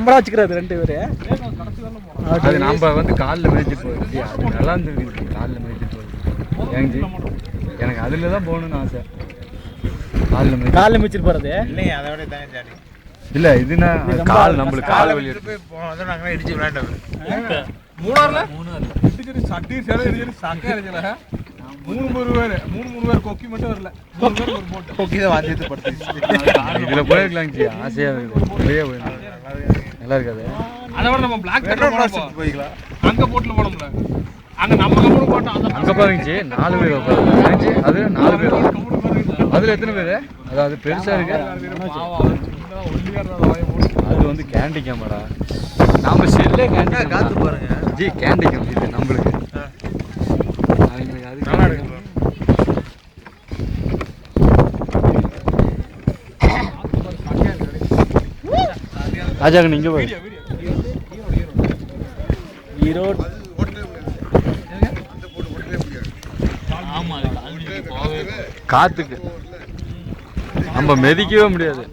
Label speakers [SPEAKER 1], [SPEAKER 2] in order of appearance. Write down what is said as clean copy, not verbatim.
[SPEAKER 1] Camera வச்சுக்கிறது 2 பேரு.
[SPEAKER 2] அது நம்ம வந்து காலில் மேய்ச்சிட்டு போகுது. அது நல்லா இருந்துருக்கு காலில் மேய்ச்சிட்டு போகுது. ஏங்கி எனக்கு அதில் தான் போகணுன்னு ஆசை. காலில் மேய்ச்சிட்டு போகிறது
[SPEAKER 3] இல்லைங்க, அதை விட தாங்க ஜாலி.
[SPEAKER 2] இல்லை இதுனா கால் நம்மளுக்கு கால் வலி
[SPEAKER 3] போய் போனோம். நாங்கள் இடிச்சு விளையாண்டோம்.
[SPEAKER 4] இடிச்சிட்டு சட்டி சேலை இடிச்சிட்டு சக்கை அடிச்சல 3 பேர் கொக்கி மட்டும் வரல. 3 பேர் ஒரு போட்டு
[SPEAKER 3] கொக்கி தான் வாங்கிட்டு படுத்து
[SPEAKER 2] இதில் போயிருக்கலாம் ஜி. ஆசையாக இருக்குது. வெளியே போயிருக்கலாம். நல்லா இருக்காது.
[SPEAKER 4] அதை விட நம்ம பிளாக்
[SPEAKER 3] போய்க்கலாம்.
[SPEAKER 4] அங்கே போட்டில் போனோம்ல, அங்கே நம்ம கம்பெனி போட்டோம்.
[SPEAKER 2] அங்கே பாருங்க ஜி 4 பேர் உட்காந்து அது 4 பேர். அதில் எத்தனை பேர்? அது பெருசாக இருக்கு. அது வந்து கேண்டி கேமரா. நாம செல்லே கேண்டி
[SPEAKER 3] காத்து பாருங்க
[SPEAKER 2] ஜி. கேண்டி கேம் இது நம்மளுக்கு. ராஜா நீங்க போய்
[SPEAKER 1] ஈரோடு
[SPEAKER 2] காத்துக்கு நம்ம மிதிக்கவே முடியாது.